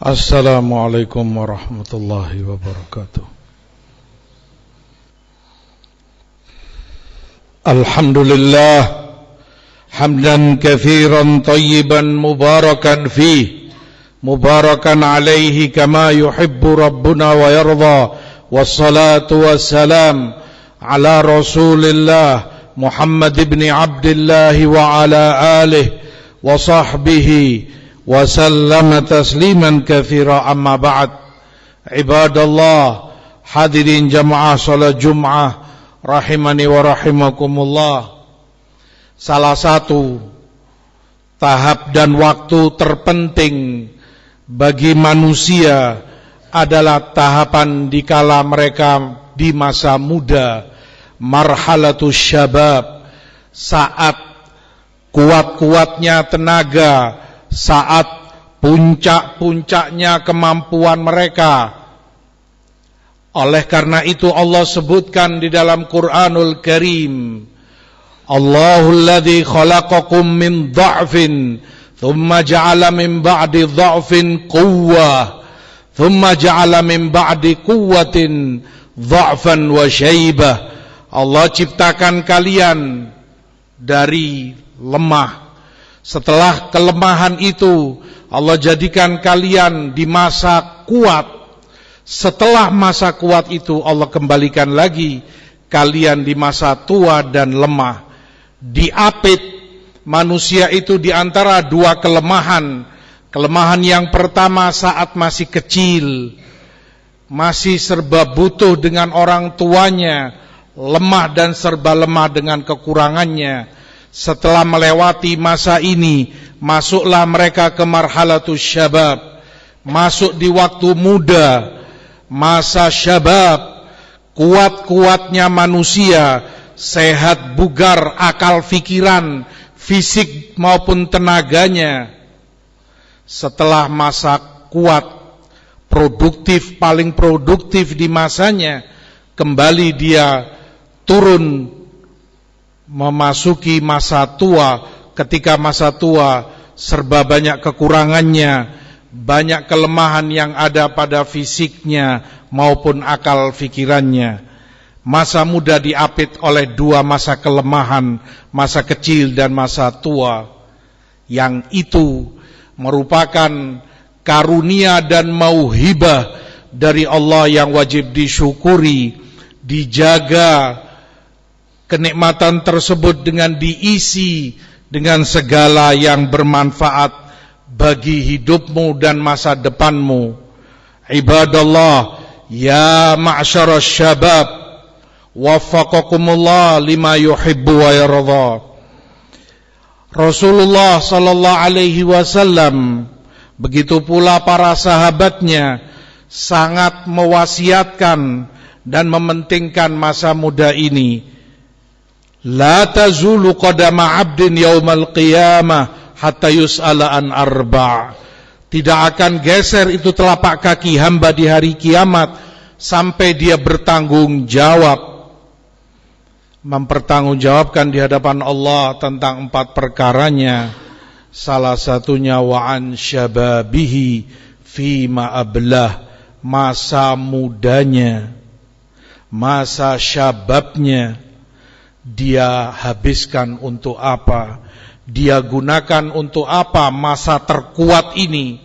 Assalamualaikum warahmatullahi wabarakatuh. Alhamdulillah hamdan katsiran tayyiban mubarakan fih, mubarakan alaihi kama yuhibbu rabbuna wa yarda. Wassalatu wassalam ala Rasulillah Muhammad ibn Abdullah wa ala alihi wa sahbihi wa sallama tasliman katsira, amma ba'd. Ibadallah, hadirin jamaah salat Jumat rahimani wa rahimakumullah. Salah satu tahap dan waktu terpenting bagi manusia adalah tahapan dikala mereka di masa muda, marhalatus syabab, saat kuat-kuatnya tenaga, saat puncak-puncaknya kemampuan mereka. Oleh karena itu Allah sebutkan di dalam Quranul Karim, Allahul ladzi khalaqakum min dha'fin thumma ja'ala min ba'di dha'fin quwwah thumma ja'ala min ba'di quwwatin dha'fan wa syaibah. Allah ciptakan kalian dari lemah. Setelah kelemahan itu Allah jadikan kalian di masa kuat. Setelah masa kuat itu Allah kembalikan lagi kalian di masa tua dan lemah. Diapit manusia itu di antara dua kelemahan. Kelemahan yang pertama saat masih kecil, masih serba butuh dengan orang tuanya, lemah dan serba lemah dengan kekurangannya. Setelah melewati masa ini, masuklah mereka ke marhalatus syabab, masuk di waktu muda, masa syabab, kuat-kuatnya manusia, sehat bugar akal pikiran, fisik maupun tenaganya. Setelah masa kuat, produktif, paling produktif di masanya, kembali dia turun memasuki masa tua. Ketika masa tua serba banyak kekurangannya, banyak kelemahan yang ada pada fisiknya maupun akal fikirannya. Masa muda diapit oleh dua masa kelemahan, masa kecil dan masa tua, yang itu merupakan karunia dan mauhibah dari Allah yang wajib disyukuri. Dijaga kenikmatan tersebut dengan diisi dengan segala yang bermanfaat bagi hidupmu dan masa depanmu. Ibadallah, ya ma'syarasy syabab, waffaqakumullah lima yuhibbu wa yarda. Rasulullah sallallahu alaihi wasallam, begitu pula para sahabatnya, sangat mewasiatkan dan mementingkan masa muda ini. La tazulu qadama 'abdin yaumal qiyamah hatta yus'ala an arba'. Tidak akan geser itu telapak kaki hamba di hari kiamat sampai dia bertanggung jawab, mempertanggungjawabkan di hadapan Allah tentang 4 perkaranya. Salah satunya wa an syababihi fima ablah, masa mudanya, masa syababnya dia habiskan untuk apa, dia gunakan untuk apa masa terkuat ini,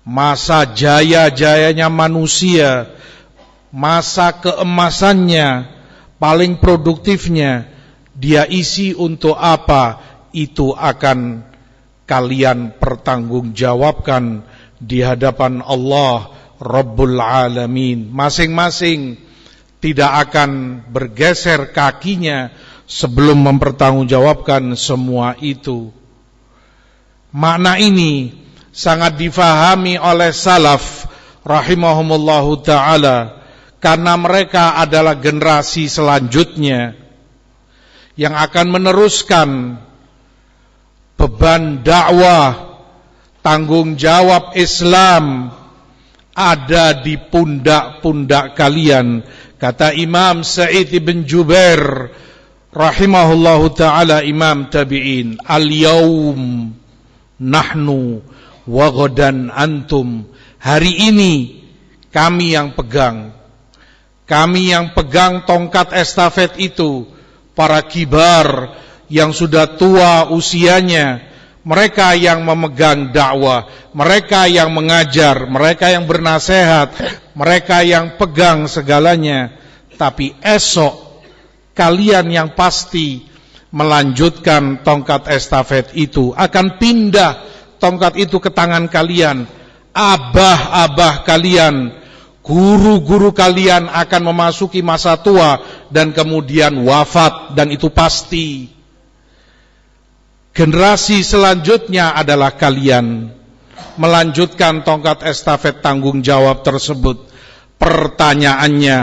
masa jaya-jayanya manusia, masa keemasannya, paling produktifnya, dia isi untuk apa. Itu akan kalian pertanggungjawabkan di hadapan Allah Rabbul Alamin. Masing-masing tidak akan bergeser kakinya sebelum mempertanggungjawabkan semua itu. Makna ini sangat difahami oleh salaf rahimahumullahu ta'ala, karena mereka adalah generasi selanjutnya yang akan meneruskan beban dakwah, tanggung jawab Islam ada di pundak-pundak kalian. Kata Imam Sa'id bin Jubair rahimahullahu ta'ala, imam tabi'in, al-yawm nahnu wa ghadan antum, Hari ini kami yang pegang tongkat estafet itu, para kibar yang sudah tua usianya, mereka yang memegang dakwah, mereka yang mengajar, mereka yang bernasehat, mereka yang pegang segalanya. Tapi esok kalian yang pasti melanjutkan tongkat estafet itu, akan pindah tongkat itu ke tangan kalian. Abah-abah kalian, guru-guru kalian akan memasuki masa tua dan kemudian wafat, dan itu pasti. Generasi selanjutnya adalah kalian melanjutkan tongkat estafet tanggung jawab tersebut. Pertanyaannya,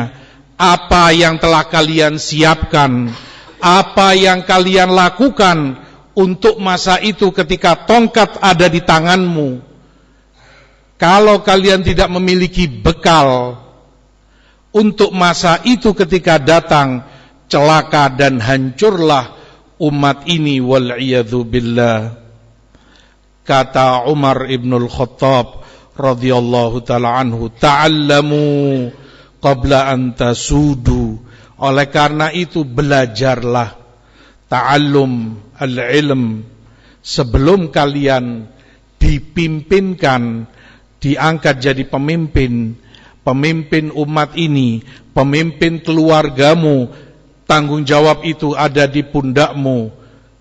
apa yang telah kalian siapkan? Apa yang kalian lakukan untuk masa itu ketika tongkat ada di tanganmu? Kalau kalian tidak memiliki bekal untuk masa itu ketika datang, celaka dan hancurlah umat ini, wal'iyadzu billah. Kata Umar ibnul Khattab radhiyallahu ta'ala anhu, ta'allamu qabla an tasudu. Oleh karena itu belajarlah, ta'allum al-ilm, sebelum kalian dipimpinkan, diangkat jadi pemimpin umat ini, pemimpin keluargamu. Tanggung jawab itu ada di pundakmu.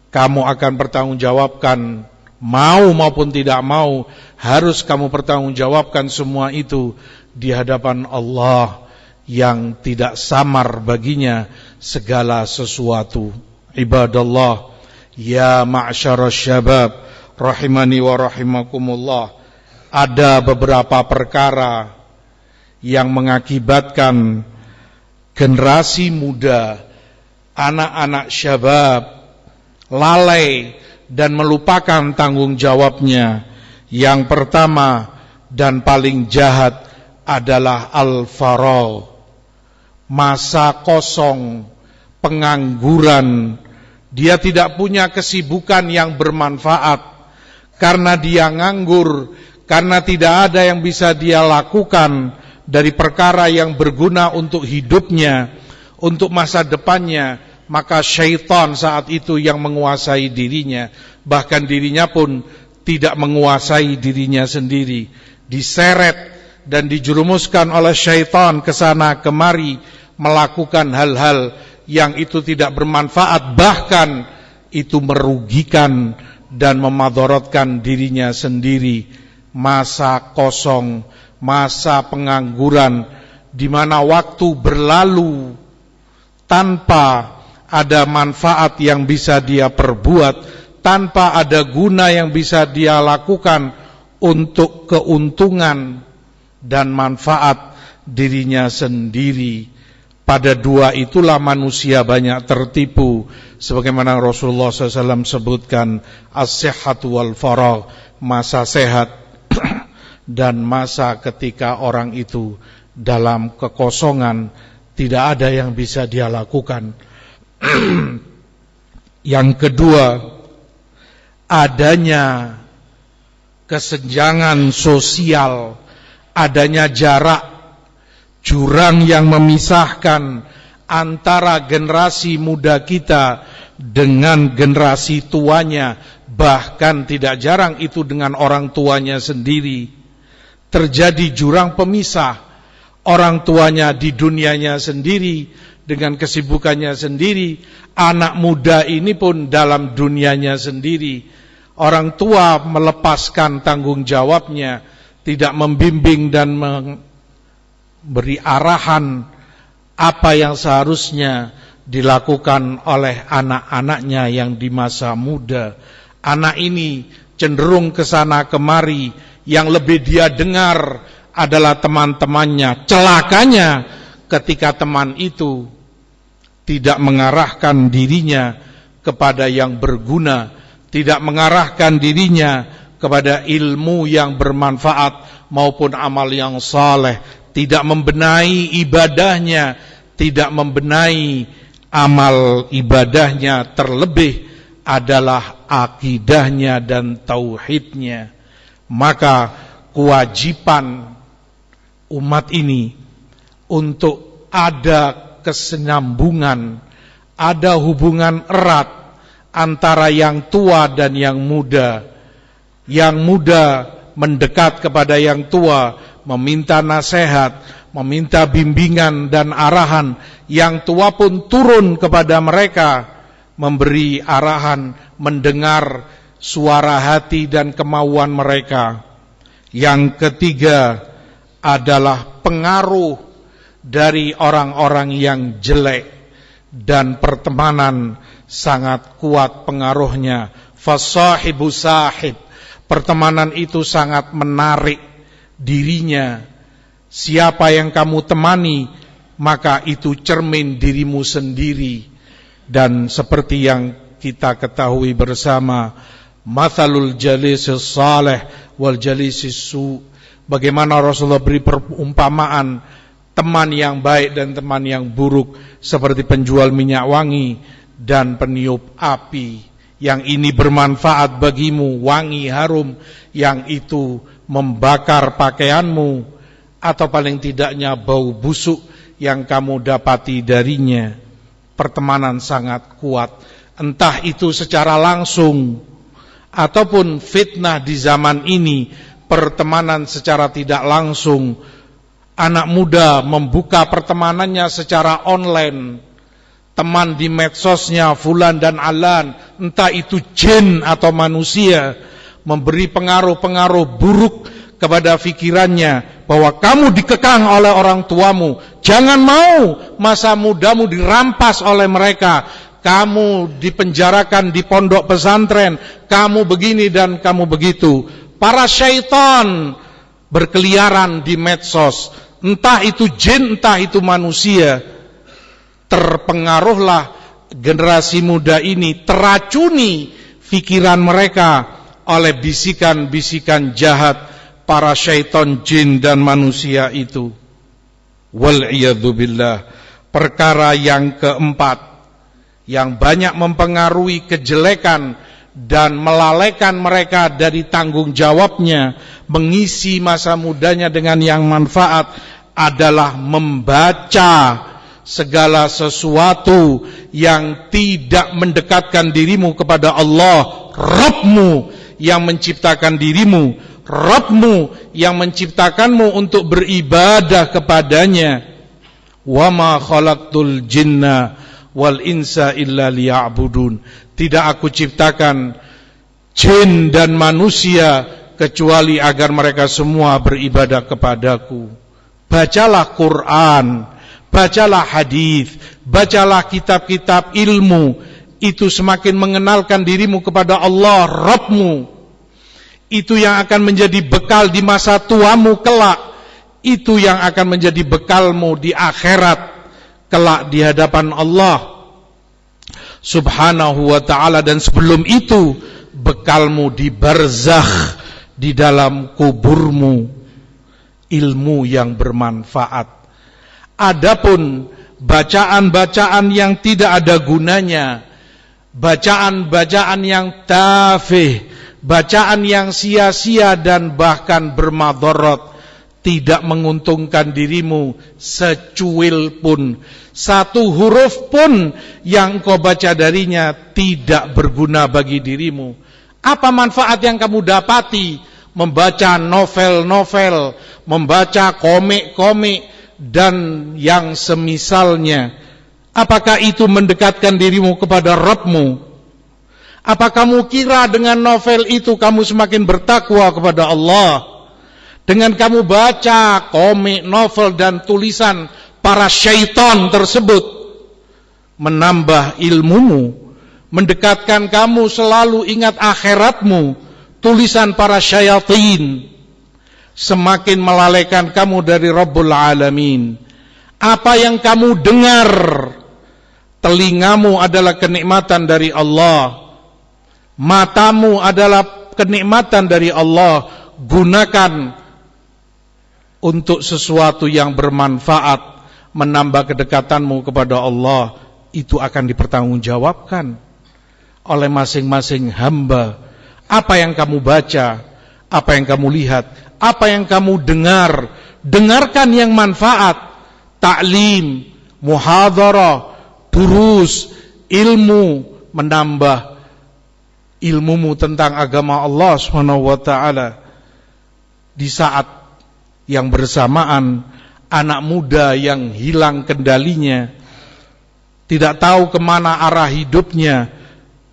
Kamu akan bertanggungjawabkan, mau maupun tidak mau, harus kamu bertanggungjawabkan semua itu di hadapan Allah yang tidak samar baginya segala sesuatu. Ibadallah, ya ma'syarasy syabab, rahimani wa rahimakumullah. Ada beberapa perkara yang mengakibatkan generasi muda, anak-anak syabab lalai dan melupakan tanggung jawabnya. Yang pertama dan paling jahat adalah al-faragh, masa kosong, pengangguran. Dia tidak punya kesibukan yang bermanfaat. Karena dia nganggur, karena tidak ada yang bisa dia lakukan dari perkara yang berguna untuk hidupnya, untuk masa depannya, maka syaitan saat itu yang menguasai dirinya. Bahkan dirinya pun tidak menguasai dirinya sendiri, diseret dan dijerumuskan oleh syaitan ke sana kemari, melakukan hal-hal yang itu tidak bermanfaat, bahkan itu merugikan dan memadharatkan dirinya sendiri. Masa kosong, masa pengangguran, di mana waktu berlalu tanpa ada manfaat yang bisa dia perbuat, tanpa ada guna yang bisa dia lakukan untuk keuntungan dan manfaat dirinya sendiri. Pada dua itulah manusia banyak tertipu, sebagaimana Rasulullah SAW sebutkan, as-sihhatu wal faragh, masa sehat dan masa ketika orang itu dalam kekosongan, tidak ada yang bisa dia lakukan. Yang kedua, adanya kesenjangan sosial, adanya jarak, jurang yang memisahkan antara generasi muda kita dengan generasi tuanya. Bahkan tidak jarang itu dengan orang tuanya sendiri. Terjadi jurang pemisah, orang tuanya di dunianya sendiri dengan kesibukannya sendiri, anak muda ini pun dalam dunianya sendiri. Orang tua melepaskan tanggung jawabnya, tidak membimbing dan memberi arahan apa yang seharusnya dilakukan oleh anak-anaknya yang di masa muda. Anak ini cenderung ke sana kemari, yang lebih dia dengar adalah teman-temannya. Celakanya ketika teman itu tidak mengarahkan dirinya kepada yang berguna, tidak mengarahkan dirinya kepada ilmu yang bermanfaat maupun amal yang saleh, tidak membenahi ibadahnya, tidak membenahi amal ibadahnya, terlebih adalah akidahnya dan tauhidnya. Maka kewajiban umat ini untuk ada kesinambungan, ada hubungan erat antara yang tua dan yang muda. Yang muda mendekat kepada yang tua, meminta nasihat, meminta bimbingan dan arahan. Yang tua pun turun kepada mereka, memberi arahan, mendengar suara hati dan kemauan mereka. Yang ketiga adalah pengaruh dari orang-orang yang jelek, dan pertemanan sangat kuat pengaruhnya. Fasahibu sahib, pertemanan itu sangat menarik dirinya. Siapa yang kamu temani, maka itu cermin dirimu sendiri. Dan seperti yang kita ketahui bersama, mathalul jalisis salih wal jalisis su, bagaimana Rasulullah beri perumpamaan teman yang baik dan teman yang buruk, seperti penjual minyak wangi dan peniup api. Yang ini bermanfaat bagimu, wangi harum, yang itu membakar pakaianmu, atau paling tidaknya bau busuk yang kamu dapati darinya. Pertemanan sangat kuat, entah itu secara langsung ataupun fitnah di zaman ini. Pertemanan secara tidak langsung, anak muda membuka pertemanannya secara online, teman di medsosnya fulan dan alan, entah itu jin atau manusia, memberi pengaruh-pengaruh buruk kepada pikirannya bahwa kamu dikekang oleh orang tuamu, jangan mau masa mudamu dirampas oleh mereka, kamu dipenjarakan di pondok pesantren, kamu begini dan kamu begitu. Para syaitan berkeliaran di medsos, entah itu jin, entah itu manusia. Terpengaruhlah generasi muda ini, teracuni pikiran mereka oleh bisikan-bisikan jahat para syaitan jin dan manusia itu. Wal'iyadzubillah. Perkara yang keempat yang banyak mempengaruhi kejelekan dan melalaikan mereka dari tanggung jawabnya mengisi masa mudanya dengan yang manfaat adalah membaca segala sesuatu yang tidak mendekatkan dirimu kepada Allah, Rabbmu yang menciptakan dirimu, Rabbmu yang menciptakanmu untuk beribadah kepadanya. Wa ma khalaqtul jinna wal insa illa liya'budun. Tidak aku ciptakan jin dan manusia kecuali agar mereka semua beribadah kepadaku. Bacalah Quran, bacalah hadis, bacalah kitab-kitab ilmu. Itu semakin mengenalkan dirimu kepada Allah, Rabbmu. Itu yang akan menjadi bekal di masa tuamu kelak. Itu yang akan menjadi bekalmu di akhirat kelak di hadapan Allah Subhanahu wa ta'ala. Dan sebelum itu bekalmu di barzakh, di dalam kuburmu, ilmu yang bermanfaat. Adapun bacaan-bacaan yang tidak ada gunanya, bacaan-bacaan yang tafih, bacaan yang sia-sia dan bahkan bermadarat, tidak menguntungkan dirimu secuil pun. Satu huruf pun yang kau baca darinya tidak berguna bagi dirimu. Apa manfaat yang kamu dapati membaca novel-novel, membaca komik-komik dan yang semisalnya? Apakah itu mendekatkan dirimu kepada Rabbmu? Apa kamu kira dengan novel itu kamu semakin bertakwa kepada Allah? Dengan kamu baca komik, novel dan tulisan para syaitan tersebut, menambah ilmumu, mendekatkan kamu selalu ingat akhiratmu. Tulisan para syaitan semakin melalaikan kamu dari Rabbul Alamin. Apa yang kamu dengar, telingamu adalah kenikmatan dari Allah, matamu adalah kenikmatan dari Allah. Gunakan untuk sesuatu yang bermanfaat, menambah kedekatanmu kepada Allah. Itu akan dipertanggungjawabkan oleh masing-masing hamba. Apa yang kamu baca, apa yang kamu lihat, apa yang kamu dengar. Dengarkan yang manfaat, ta'lim, muhadharah, durus, ilmu, menambah ilmumu tentang agama Allah SWT. Di saat yang bersamaan, anak muda yang hilang kendalinya, tidak tahu kemana arah hidupnya,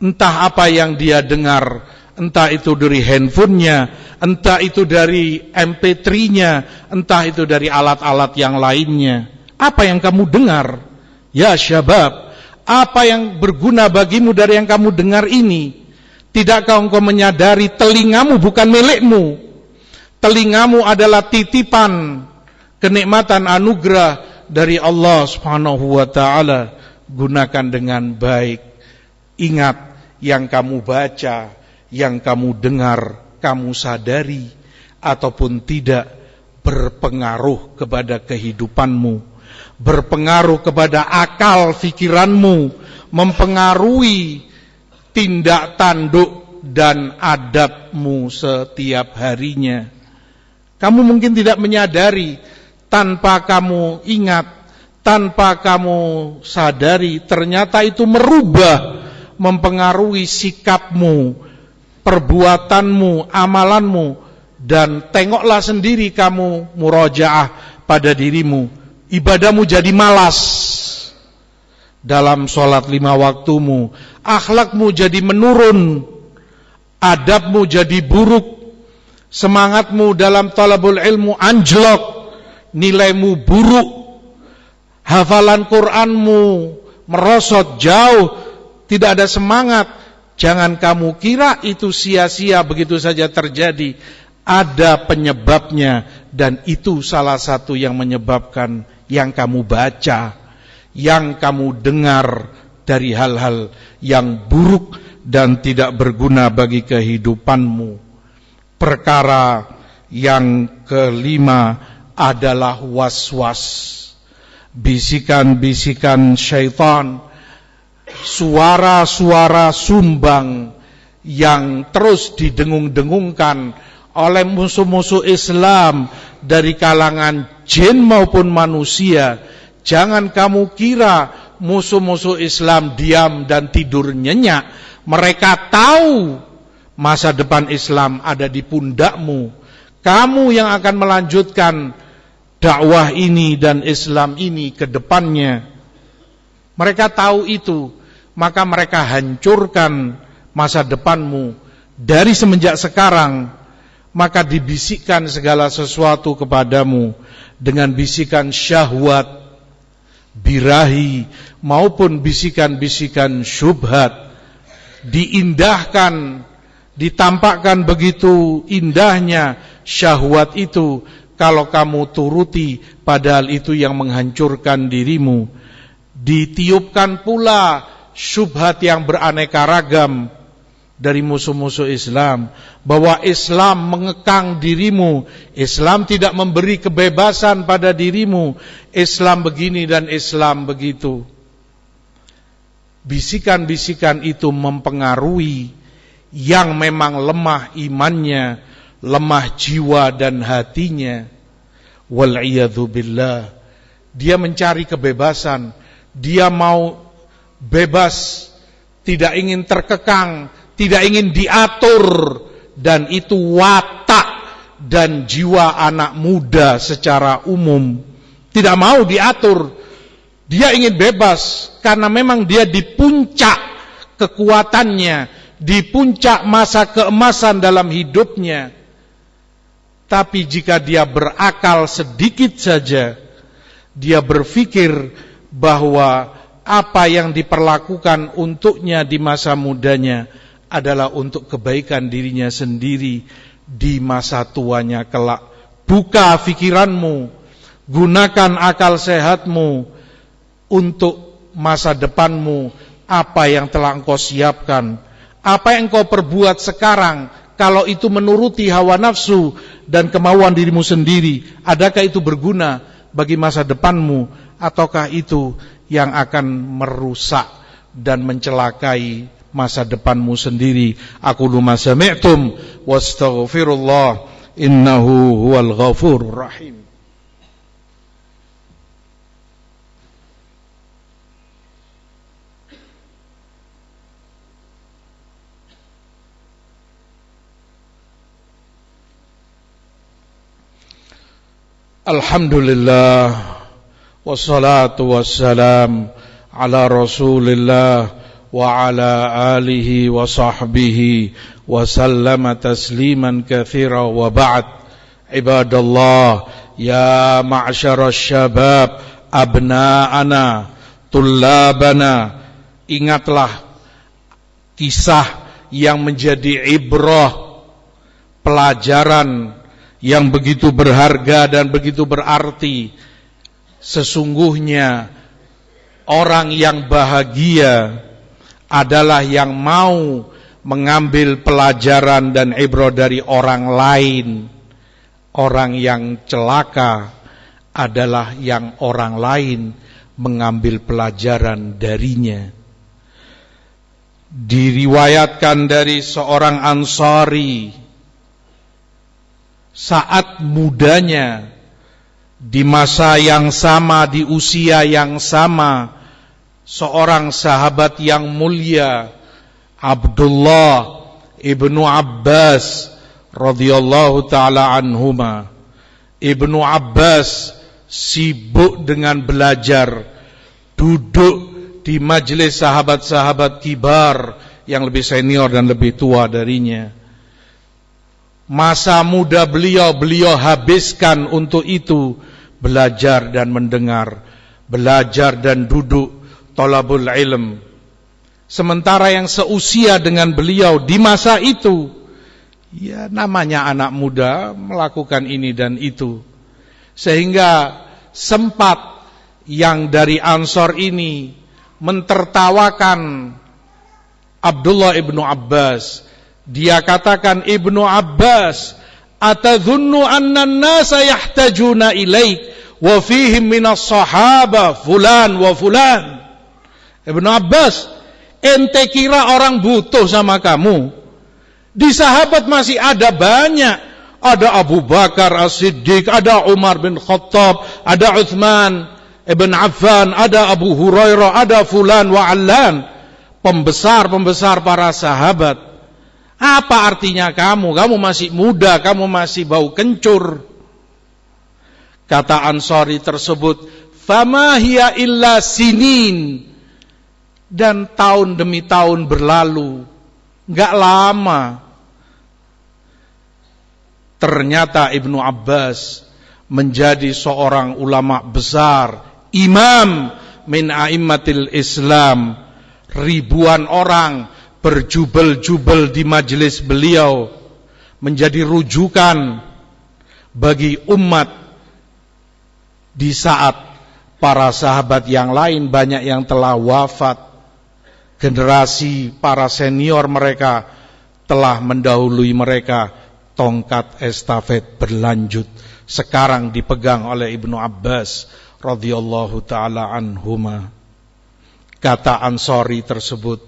entah apa yang dia dengar, entah itu dari handphonenya, entah itu dari MP3-nya, entah itu dari alat-alat yang lainnya. Apa yang kamu dengar? Ya syabab, apa yang berguna bagimu dari yang kamu dengar ini? Tidakkah engkau menyadari telingamu bukan milikmu? Telingamu adalah titipan kenikmatan anugerah dari Allah Subhanahu wa taala. Gunakan dengan baik. Ingat, yang kamu baca, yang kamu dengar, kamu sadari ataupun tidak, berpengaruh kepada kehidupanmu, berpengaruh kepada akal pikiranmu, mempengaruhi tindak tanduk dan adabmu setiap harinya. Kamu mungkin tidak menyadari, tanpa kamu ingat, tanpa kamu sadari, ternyata itu merubah, mempengaruhi sikapmu, perbuatanmu, amalanmu. Dan tengoklah sendiri kamu murojaah pada dirimu. Ibadahmu jadi malas dalam sholat 5 waktumu, akhlakmu jadi menurun, adabmu jadi buruk, semangatmu dalam talabul ilmu anjlok, nilaimu buruk, hafalan Qur'anmu merosot jauh, tidak ada semangat. Jangan kamu kira itu sia-sia begitu saja terjadi. Ada penyebabnya, dan itu salah satu yang menyebabkan yang kamu baca, yang kamu dengar dari hal-hal yang buruk dan tidak berguna bagi kehidupanmu. Perkara yang kelima adalah was-was, bisikan-bisikan syaitan, suara-suara sumbang yang terus didengung-dengungkan oleh musuh-musuh Islam dari kalangan jin maupun manusia. Jangan kamu kira musuh-musuh Islam diam dan tidur nyenyak. Mereka tahu masa depan Islam ada di pundakmu. Kamu yang akan melanjutkan dakwah ini dan Islam ini ke depannya. Mereka tahu itu, maka mereka hancurkan masa depanmu dari semenjak sekarang. Maka dibisikkan segala sesuatu kepadamu dengan bisikan syahwat, birahi, maupun bisikan-bisikan syubhat. Diindahkan, ditampakkan begitu indahnya syahwat itu, kalau kamu turuti, padahal itu yang menghancurkan dirimu. Ditiupkan pula syubhat yang beraneka ragam dari musuh-musuh Islam, bahwa Islam mengekang dirimu, Islam tidak memberi kebebasan pada dirimu, Islam begini dan Islam begitu. Bisikan-bisikan itu mempengaruhi yang memang lemah imannya, lemah jiwa dan hatinya. Wal'iyadzu billah. Dia mencari kebebasan, dia mau bebas, tidak ingin terkekang, tidak ingin diatur, dan itu watak dan jiwa anak muda secara umum. Tidak mau diatur, dia ingin bebas karena memang dia di puncak kekuatannya, di puncak masa keemasan dalam hidupnya. Tapi jika dia berakal sedikit saja, dia berpikir bahwa apa yang diperlakukan untuknya di masa mudanya adalah untuk kebaikan dirinya sendiri di masa tuanya kelak. Buka pikiranmu, gunakan akal sehatmu untuk masa depanmu. Apa yang telah engkau siapkan, apa yang engkau perbuat sekarang, kalau itu menuruti hawa nafsu dan kemauan dirimu sendiri, adakah itu berguna bagi masa depanmu, ataukah itu yang akan merusak dan mencelakai masa depanmu sendiri. Aqulu ma sami'tum wastaghfirullah innahu huwal ghafurur rahim. Alhamdulillah wassalatu wassalam ala Rasulillah wa ala alihi wa sahbihi wa sallama tasliman katsira wa ba'd. Ibadallah, ya ma'syaras syabab, abna'ana, tullabana, ingatlah kisah yang menjadi ibrah, pelajaran yang begitu berharga dan begitu berarti. Sesungguhnya orang yang bahagia adalah yang mau mengambil pelajaran dan ibrah dari orang lain. Orang yang celaka adalah yang orang lain mengambil pelajaran darinya. Diriwayatkan dari seorang Ansari, saat mudanya, di masa yang sama, di usia yang sama, seorang sahabat yang mulia, Abdullah ibnu Abbas radhiyallahu ta'ala anhuma. Ibnu Abbas sibuk dengan belajar, duduk di majelis sahabat-sahabat kibar yang lebih senior dan lebih tua darinya. Masa muda beliau habiskan untuk itu, belajar dan mendengar, belajar dan duduk, thalabul ilm. Sementara yang seusia dengan beliau di masa itu, ya namanya anak muda melakukan ini dan itu. Sehingga sempat yang dari Ansor ini mentertawakan Abdullah ibnu Abbas. Dia katakan, Ibnu Abbas, atadhunnu anna an-nasa yahtajuna ilaik wa fihim minas sahaba fulan wa fulan. Ibnu Abbas, ente kira orang butuh sama kamu? Di sahabat masih ada banyak. Ada Abu Bakar As-Siddiq, ada Umar bin Khattab, ada Uthman ibn Affan, ada Abu Hurairah, ada fulan wa allan. Pembesar-pembesar para sahabat. Apa artinya kamu? Kamu masih muda, kamu masih bau kencur. Kata Ansari tersebut, fama hiya illa sinin. Dan tahun demi tahun berlalu, enggak lama. Ternyata Ibnu Abbas menjadi seorang ulama besar, imam min a'immatil Islam. Ribuan orang berjubel-jubel di majelis beliau, menjadi rujukan bagi umat di saat para sahabat yang lain banyak yang telah wafat. Generasi para senior mereka telah mendahului mereka. Tongkat estafet berlanjut, sekarang dipegang oleh Ibnu Abbas radhiyallahu ta'ala anhuma. Kata Ansari tersebut,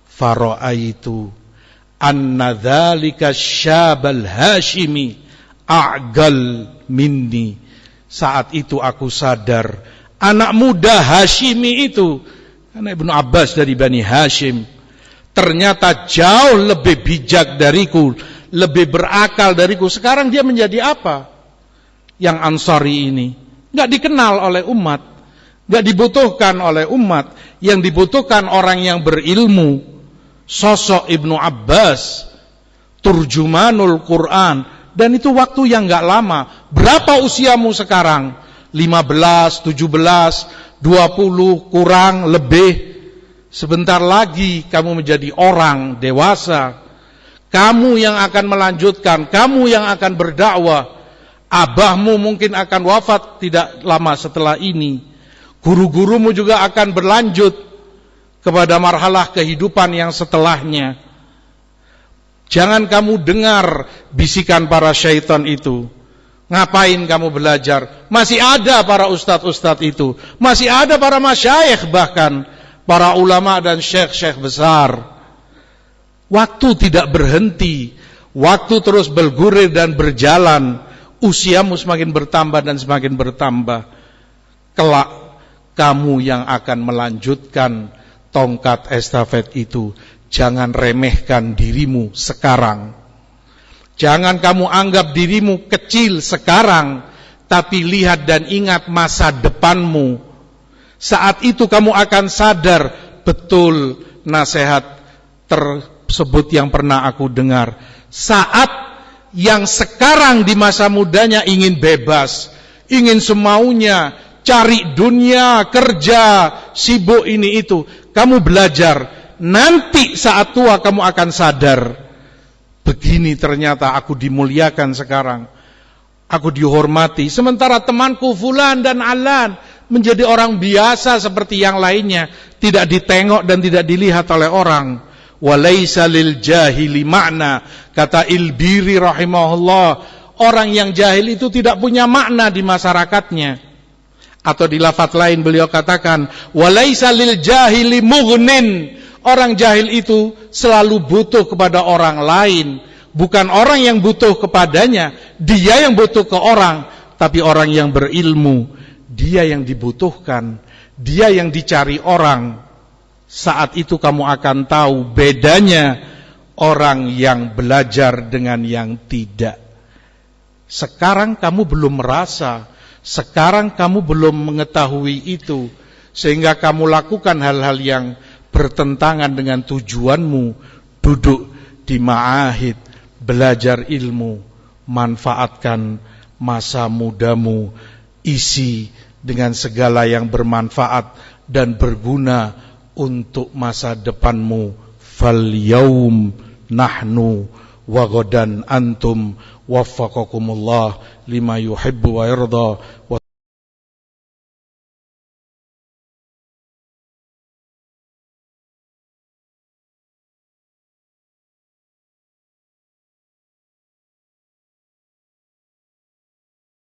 fara'aitu anna dzalika syabal hashimi a'gal minni. Saat itu aku sadar anak muda Hashimi itu, karena Ibnu Abbas dari Bani Hashim, ternyata jauh lebih bijak dariku, lebih berakal dariku. Sekarang dia menjadi apa? Yang Ansari ini enggak dikenal oleh umat, enggak dibutuhkan oleh umat. Yang dibutuhkan orang yang berilmu. Sosok Ibnu Abbas, turjumanul Quran, dan itu waktu yang enggak lama. Berapa usiamu sekarang? 15, 17, 20, kurang, lebih. Sebentar lagi kamu menjadi orang dewasa. Kamu yang akan melanjutkan, kamu yang akan berdakwah. Abahmu mungkin akan wafat tidak lama setelah ini. Guru-gurumu juga akan berlanjut kepada marhalah kehidupan yang setelahnya. Jangan kamu dengar bisikan para syaitan itu. Ngapain kamu belajar? Masih ada para ustadz-ustadz itu. Masih ada para masyayikh, bahkan para ulama dan syekh-syekh besar. Waktu tidak berhenti, waktu terus bergulir dan berjalan, usiamu semakin bertambah dan semakin bertambah. Kelak kamu yang akan melanjutkan tongkat estafet itu. Jangan remehkan dirimu sekarang. Jangan kamu anggap dirimu kecil sekarang, tapi lihat dan ingat masa depanmu. Saat itu kamu akan sadar betul nasihat tersebut yang pernah aku dengar. Saat yang sekarang di masa mudanya ingin bebas, ingin semaunya, cari dunia, kerja, sibuk ini itu, kamu belajar. Nanti saat tua kamu akan sadar, begini ternyata aku dimuliakan sekarang, aku dihormati, sementara temanku fulan dan alan menjadi orang biasa seperti yang lainnya, tidak ditengok dan tidak dilihat oleh orang. Walaisa lil jahili makna, kata Ilbiri rahimahullah, orang yang jahil itu tidak punya makna di masyarakatnya. Atau di lafaz lain beliau katakan, walaisa lil jahili mughnin, orang jahil itu selalu butuh kepada orang lain, bukan orang yang butuh kepadanya, dia yang butuh ke orang. Tapi orang yang berilmu, dia yang dibutuhkan, dia yang dicari orang. Saat itu kamu akan tahu bedanya orang yang belajar dengan yang tidak. Sekarang kamu belum merasa, sekarang kamu belum mengetahui itu, sehingga kamu lakukan hal-hal yang bertentangan dengan tujuanmu. Duduk di ma'ahid, belajar ilmu, manfaatkan masa mudamu, isi dengan segala yang bermanfaat dan berguna untuk masa depanmu. Fal yaum nahnu wa ghadan antum, waffaqakumullah lima yuhibbu wa yarda.